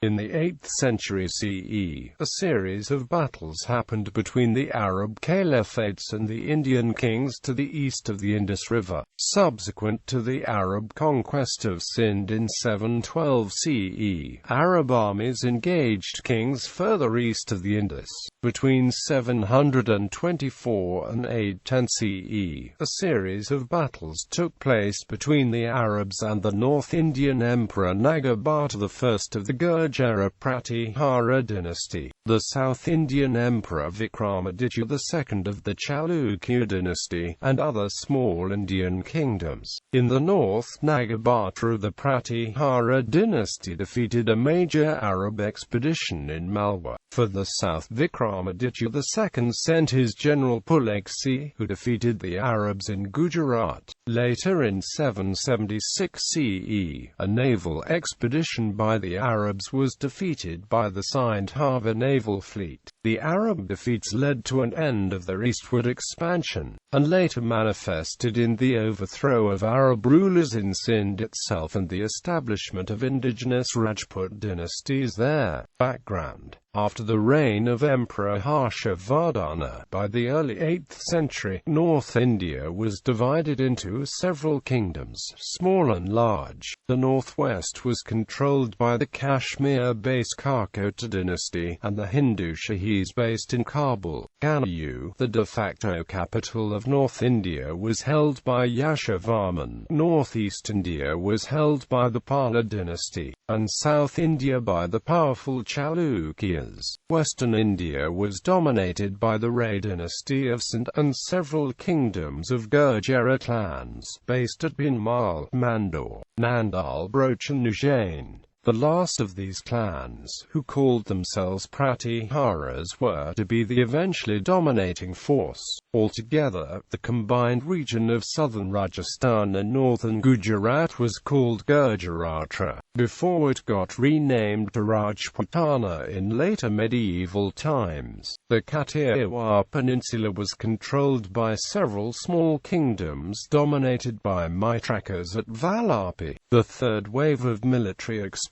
In the 8th century CE, a series of battles happened between the Arab Caliphates and the Indian kings to the east of the Indus River, subsequent to the Arab conquest of Sindh in 712 CE. Arab armies engaged kings further east of the Indus. Between 724 and 810 CE, a series of battles took place between the Arabs and the North Indian Emperor Nagabhata I of the Gurjara-Pratihara Dynasty, the South Indian Emperor Vikramaditya II of the Chalukya Dynasty, and other small Indian kingdoms. In the north, Nagabhata of the Pratihara Dynasty defeated a major Arab expedition in Malwa. For the south, Vikramaditya II sent his general Pulakeshi, who defeated the Arabs in Gujarat. Later in 776 CE, a naval expedition by the Arabs was defeated by the Sindh naval fleet. The Arab defeats led to an end of their eastward expansion, and later manifested in the overthrow of Arab rulers in Sindh itself and the establishment of indigenous Rajput dynasties there. Background: after the reign of Emperor Harshavardhana, by the early 8th century, North India was divided into several kingdoms, small and large. The northwest was controlled by the Kashmir-based Kakota dynasty, and the Hindu Shahis based in Kabul. Kanayu, the de facto capital of North India, was held by Yashovarman. Northeast India was held by the Pala dynasty, and South India by the powerful Chalukyas. Western India was dominated by the Ray dynasty of Sindh, and several kingdoms of Gurjara clans, based at Binmal, Mandor, Nandal, Broch and Ujjain. The last of these clans, who called themselves Pratiharas, were to be the eventually dominating force. Altogether, the combined region of southern Rajasthan and northern Gujarat was called Gurjara, before it got renamed to Rajputana in later medieval times. The Kathiawar Peninsula was controlled by several small kingdoms dominated by Mitrakas at Valapi. The third wave of military expansion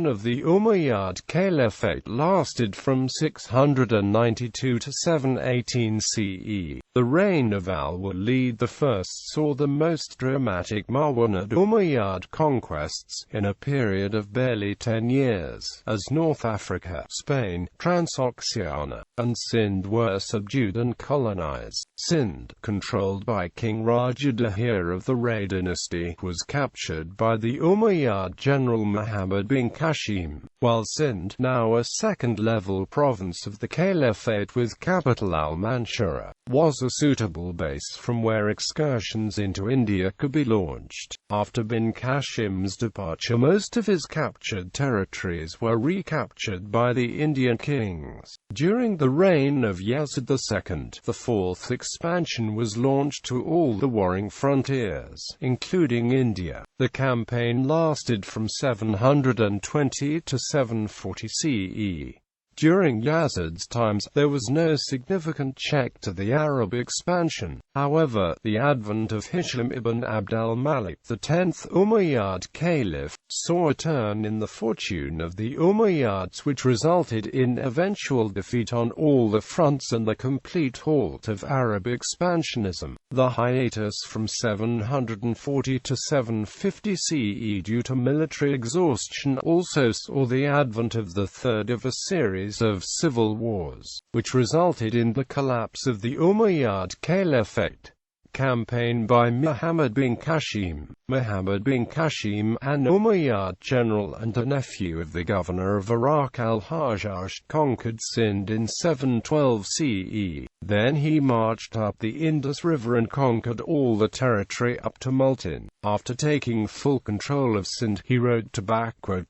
of the Umayyad Caliphate lasted from 692 to 718 CE. The reign of Al-Walid I saw the most dramatic Marwanid Umayyad conquests, in a period of barely 10 years, as North Africa, Spain, Transoxiana, and Sindh were subdued and colonized. Sindh, controlled by King Rajadahir of the Ray dynasty, was captured by the Umayyad general Muhammad bin Qasim, while Sindh, now a second-level province of the Caliphate with capital Al-Manshura, was a suitable base from where excursions into India could be launched. After bin Qasim's departure, most of his captured territories were recaptured by the Indian kings. During the reign of Yazid II, the fourth expansion was launched to all the warring frontiers, including India. The campaign lasted from 720 to 740 CE. During Yazid's times, there was no significant check to the Arab expansion. However, the advent of Hisham ibn Abd al-Malik, the 10th Umayyad Caliph, saw a turn in the fortune of the Umayyads which resulted in eventual defeat on all the fronts and the complete halt of Arab expansionism. The hiatus from 740 to 750 CE due to military exhaustion also saw the advent of the third of a series of civil wars, which resulted in the collapse of the Umayyad Caliphate. Campaign by Muhammad bin Qasim. Muhammad bin Qasim, an Umayyad general and a nephew of the governor of Iraq al-Hajjaj, conquered Sindh in 712 CE. Then he marched up the Indus River and conquered all the territory up to Multan. After taking full control of Sindh, he wrote to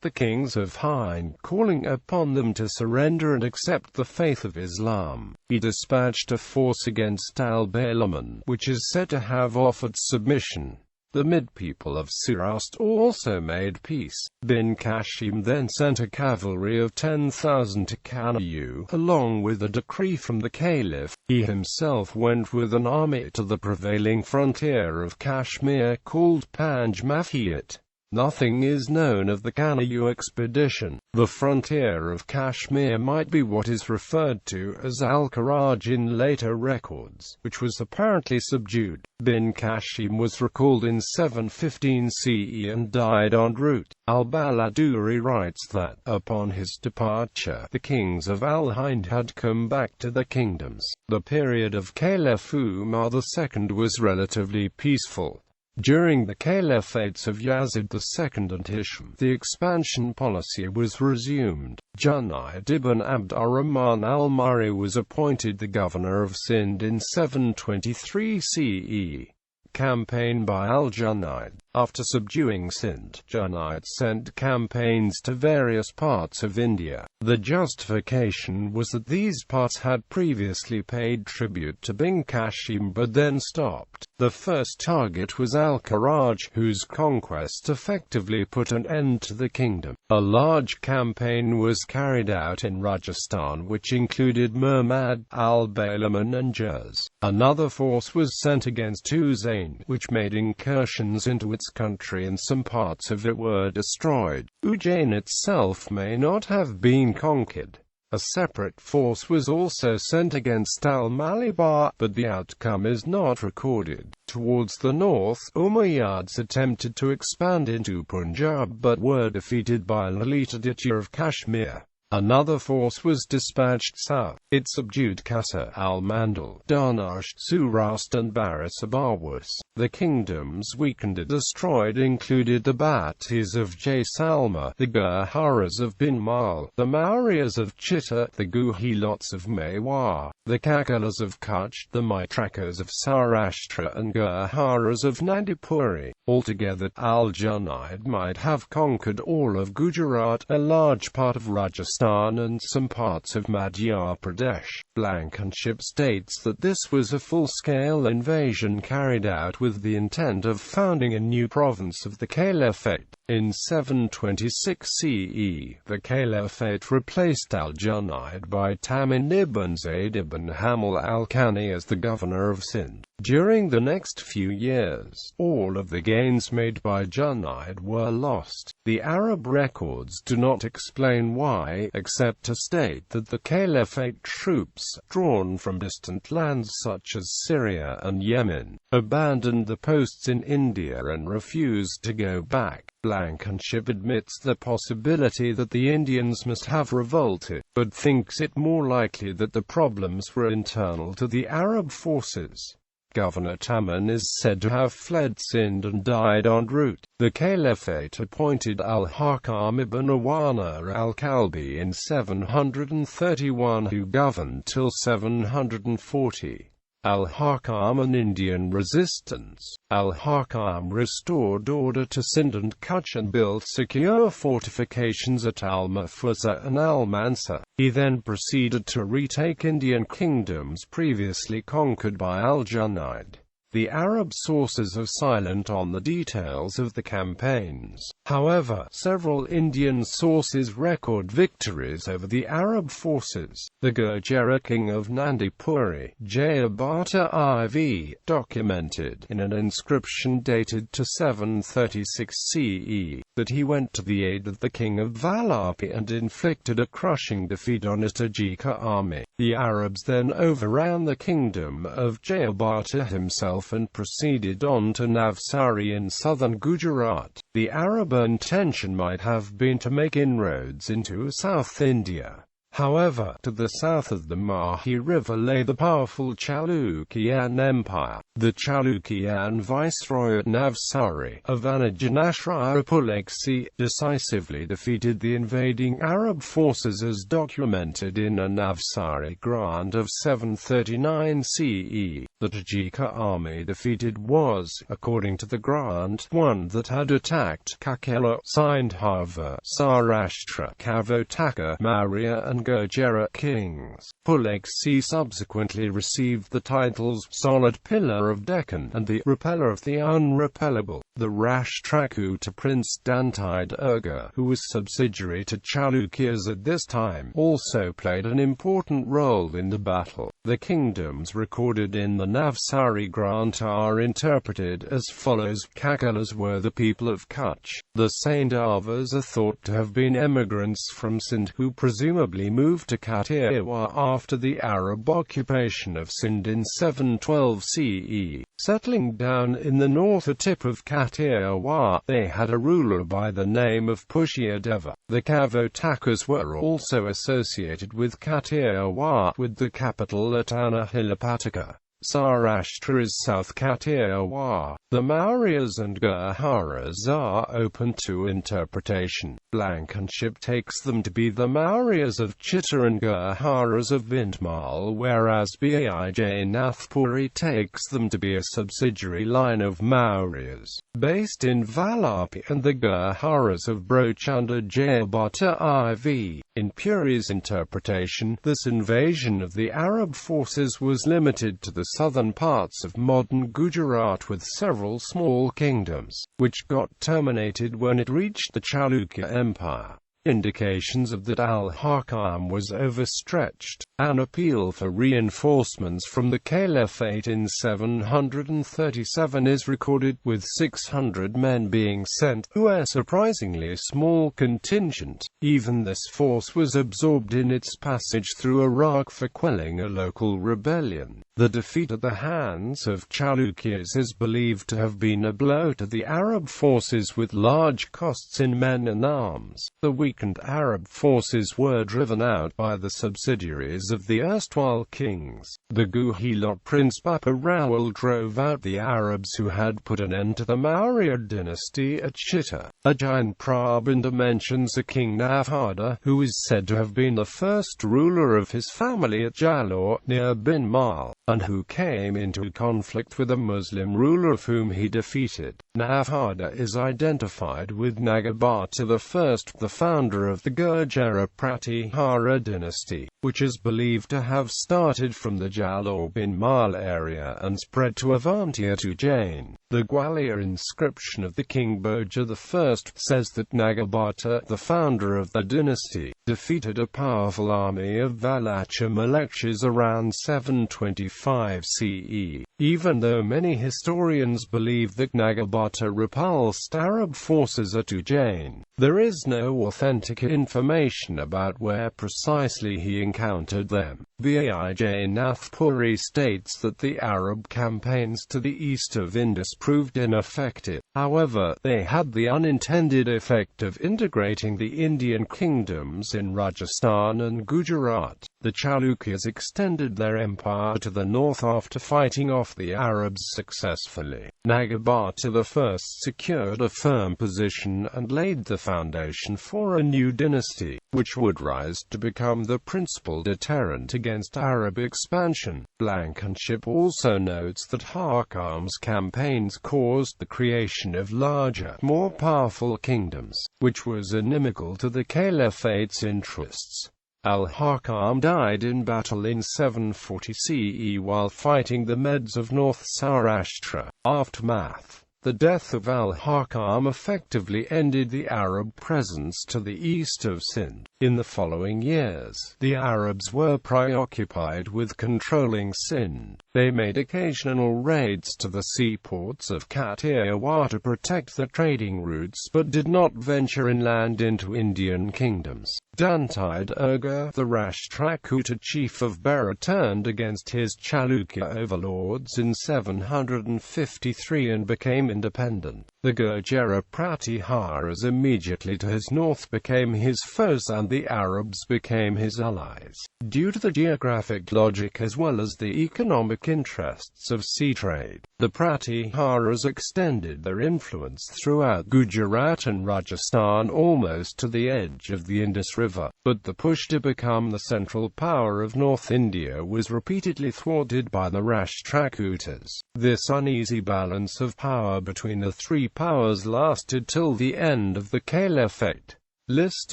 the kings of Hind, calling upon them to surrender and accept the faith of Islam. He dispatched a force against al-Baylaman, which is said to have offered submission. The mid-people of Surast also made peace. Bin Qasim then sent a cavalry of 10,000 to Kanayu, along with a decree from the Caliph. He himself went with an army to the prevailing frontier of Kashmir called Panj Mafiyat. Nothing is known of the Kanayu expedition. The frontier of Kashmir might be what is referred to as Al-Kharaj in later records, which was apparently subdued. Bin Kashim was recalled in 715 CE and died en route. Al-Baladuri writes that, upon his departure, the kings of Al-Hind had come back to their kingdoms. The period of Caliph Umar II was relatively peaceful. During the caliphates of Yazid II and Hisham, the expansion policy was resumed. Junayd ibn Abd ar-Rahman al-Mahri was appointed the governor of Sindh in 723 CE. Campaign by al-Junayd. After subduing Sindh, Junayd sent campaigns to various parts of India. The justification was that these parts had previously paid tribute to Bin Kashim but then stopped. The first target was Al-Kharaj, whose conquest effectively put an end to the kingdom. A large campaign was carried out in Rajasthan which included Murmad, Al-Balaman and Juz. Another force was sent against Ujjain, which made incursions into its country and some parts of it were destroyed. Ujjain itself may not have been conquered. A separate force was also sent against al-Malabar, but the outcome is not recorded. Towards the north, Umayyads attempted to expand into Punjab but were defeated by Lalita Aditya of Kashmir. Another force was dispatched south. It subdued Qasr, al-Mandal, Danasht, Surast and Barisabawas. The kingdoms weakened and destroyed included the Bhattis of Jaisalmer, the Gurjaras of Binmal, the Mauryas of Chitta, the Guhilots of Mewar, the Kakalas of Kutch, the Maitrakas of Saurashtra and Gurjaras of Nandipuri. Altogether, al-Junayd might have conquered all of Gujarat, a large part of Rajasthan and some parts of Madhya Pradesh. Blankenship states that this was a full-scale invasion carried out with the intent of founding a new province of the Caliphate. In 726 CE, the Caliphate replaced al-Junayd by Tamim ibn Zayd ibn Hamal al-Khani as the governor of Sindh. During the next few years, all of the gains made by Junayd were lost. The Arab records do not explain why, except to state that the Caliphate troops, drawn from distant lands such as Syria and Yemen, abandoned the posts in India and refused to go back. Blankenship admits the possibility that the Indians must have revolted, but thinks it more likely that the problems were internal to the Arab forces. Governor Taman is said to have fled Sindh and died en route. The Caliphate appointed al-Hakam ibn Awana al-Kalbi in 731 who governed till 740. Al-Hakam and Indian resistance. Al-Hakam restored order to Sindh and Kutch and built secure fortifications at Al-Mahfuza and Al-Mansur. He then proceeded to retake Indian kingdoms previously conquered by al-Junayd. The Arab sources are silent on the details of the campaigns. However, several Indian sources record victories over the Arab forces. The Gurjara king of Nandipuri, Jayabhata IV, documented in an inscription dated to 736 CE, that he went to the aid of the king of Valapi and inflicted a crushing defeat on his Tajika army. The Arabs then overran the kingdom of Jayabhata himself and proceeded on to Navsari in southern Gujarat. The Arab intention might have been to make inroads into South India. However, to the south of the Mahi River lay the powerful Chalukyan Empire. The Chalukyan viceroy at Navsari, Avanajanashraya Pulakesi, decisively defeated the invading Arab forces as documented in a Navsari grant of 739 CE. The Tajika army defeated was, according to the grant, one that had attacked Kakela, Sindhava, Saurashtra, Kavotaka, Maurya and Gurjara kings. Pulakesi subsequently received the titles Solid Pillar of Deccan and the Repeller of the Unrepellable. The Rashtrakuta prince Dantide Urga, who was subsidiary to Chalukyas at this time, also played an important role in the battle. The kingdoms recorded in the Navsari Grant are interpreted as follows. Kakalas were the people of Kutch. The Saindhavas are thought to have been emigrants from Sindh who presumably moved to Kathiawar after the Arab occupation of Sindh in 712 CE. Settling down in the northern tip of Kathiawar, they had a ruler by the name of Pushyadeva. The Kavotakas were also associated with Kathiawar, with the capital at Anahilapataka. Saurashtra is South Kathiawar. The Mauryas and Gurjaras are open to interpretation. Blankenship takes them to be the Mauryas of Chitta and Gurjaras of Bindmal, whereas Bij Nathpuri takes them to be a subsidiary line of Mauryas, based in Valapi, and the Gurjaras of Broch under Jayabhata IV. In Puri's interpretation, this invasion of the Arab forces was limited to the southern parts of modern Gujarat with several small kingdoms, which got terminated when it reached the Chalukya Empire. Indications of that al-Hakam was overstretched. An appeal for reinforcements from the Caliphate in 737 is recorded, with 600 men being sent to a surprisingly small contingent. Even this force was absorbed in its passage through Iraq for quelling a local rebellion. The defeat at the hands of Chalukyas is believed to have been a blow to the Arab forces with large costs in men and arms. The weakened Arab forces were driven out by the subsidiaries of the erstwhile kings. The Guhilot Prince Bapa Rawal drove out the Arabs who had put an end to the Maurya dynasty at Chitta. Ajay Prabandha mentions a king Navhada, who is said to have been the first ruler of his family at Jalore, near Binmal, and who came into conflict with a Muslim ruler of whom he defeated. Navhada is identified with Nagabhata I, the founder of the Gurjara-Pratihara dynasty, which is believed to have started from the Jalore-Binmal area and spread to Avanti to Jain. The Gwalior inscription of the king Bhoja I says that Nagabhata, the founder of the dynasty, defeated a powerful army of Valacha Malekshas around 725 CE. Even though many historians believe that Nagabhata repulsed Arab forces at Ujjain, there is no authentic information about where precisely he encountered them. Bij Nathpuri states that the Arab campaigns to the east of Indus proved ineffective. However, they had the unintended effect of integrating the Indian kingdoms in Rajasthan and Gujarat. The Chalukyas extended their empire to the north after fighting off the Arabs successfully. Nagabhata I secured a firm position and laid the foundation for a new dynasty, which would rise to become the principal deterrent against Arab expansion. Blankenship also notes that Hakam's campaigns caused the creation of larger, more powerful kingdoms, which was inimical to the Caliphate's interests. Al-Hakam died in battle in 740 CE while fighting the Medes of North Saurashtra. Aftermath. The death of Al-Hakam effectively ended the Arab presence to the east of Sindh. In the following years, the Arabs were preoccupied with controlling Sindh. They made occasional raids to the seaports of Kathiawar to protect the trading routes but did not venture inland into Indian kingdoms. Duntide Urga, the Rashtrakuta chief of Berar, turned against his Chalukya overlords in 753 and became independent. The Gurjara-Pratiharas immediately to his north became his foes and the Arabs became his allies. Due to the geographic logic as well as the economic interests of sea trade, the Pratiharas extended their influence throughout Gujarat and Rajasthan almost to the edge of the Indus River, but the push to become the central power of North India was repeatedly thwarted by the Rashtrakutas. This uneasy balance of power between the three powers lasted till the end of the Caliphate. List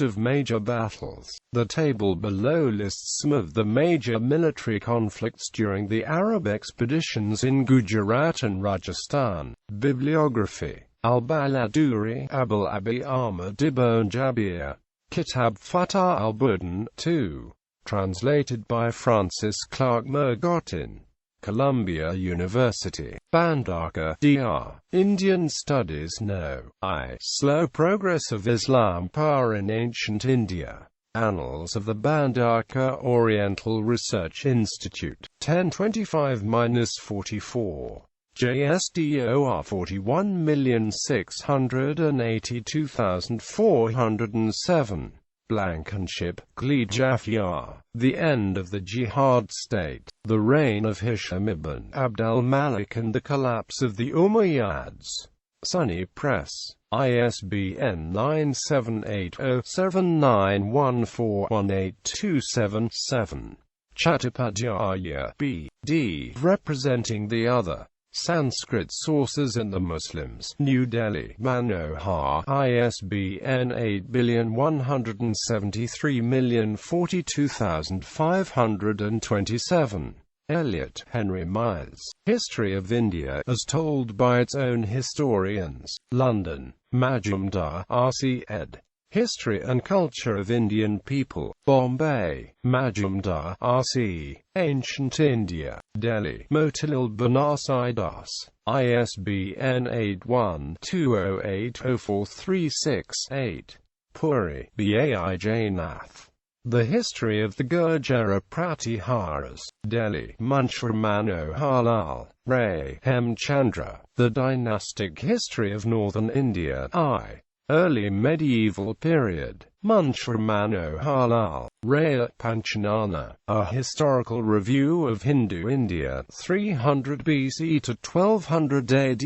of major battles. The table below lists some of the major military conflicts during the Arab expeditions in Gujarat and Rajasthan. Bibliography. Al-Baladuri, Abul Abi Ahmad Ibn Jabir. Kitab Fatah al-Budin, 2. Translated by Francis Clark Mergotin. Columbia University. Bhandaka, Dr. Indian Studies No. I. Slow Progress of Islam Power in Ancient India. Annals of the Bhandaka Oriental Research Institute. 1025-44. JSDOR 41,682,407. Blankenship, Gli Jafar, The End of the Jihad State, The Reign of Hisham ibn Abd al-Malik and the Collapse of the Umayyads. Sunni Press. ISBN 9780791418277. Chattopadhyaya, B.D. Representing the Other. Sanskrit Sources and the Muslims. New Delhi, Manohar, ISBN 8173042527. Elliot, Henry Myers. History of India as Told by Its Own Historians. London, Majumdar, R.C. ed. History and Culture of Indian People. Bombay, Majumdar, R.C. Ancient India. Delhi, Motilal Banarsidas. ISBN 8120804368. Puri, B.A.I. Jainath. The History of the Gurjara-Pratiharas. Delhi, Munshir Manohar Lal, Ray, Hemchandra. The Dynastic History of Northern India. I. Early Medieval Period. Munshir Manohar Lal, Ray. Panchanana. A Historical Review of Hindu India, 300 BC to 1200 AD.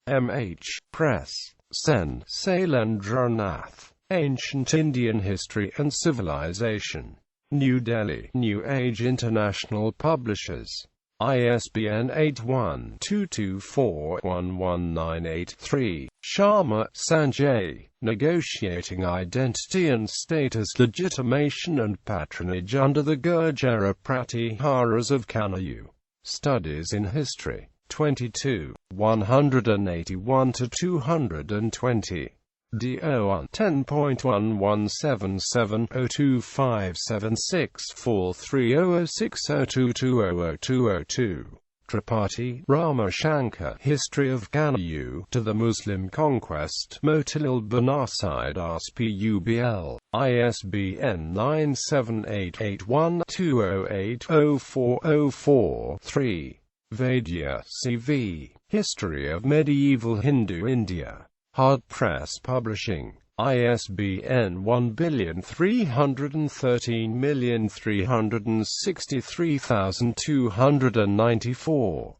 M.H. Press. Sen. Sailendranath. Ancient Indian History and Civilization. New Delhi, New Age International Publishers. ISBN 8122411983. Sharma, Sanjay. Negotiating Identity and Status, Legitimation and Patronage under the Gurjara-Pratiharas of Kanayu. Studies in History. 22. 181-220. DO 10.11770257643006022002. Tripathi, Ramashankar. History of Kanayu to the Muslim Conquest. Motilal Banarsidas Publ. ISBN 9788120804043. Vaidya, C.V. History of Medieval Hindu India. Hard Press Publishing. ISBN 1313633294.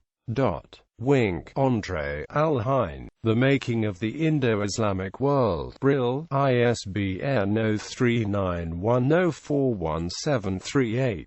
Wink, Andre Alhine. The Making of the Indo-Islamic World. Brill. ISBN 0391041738.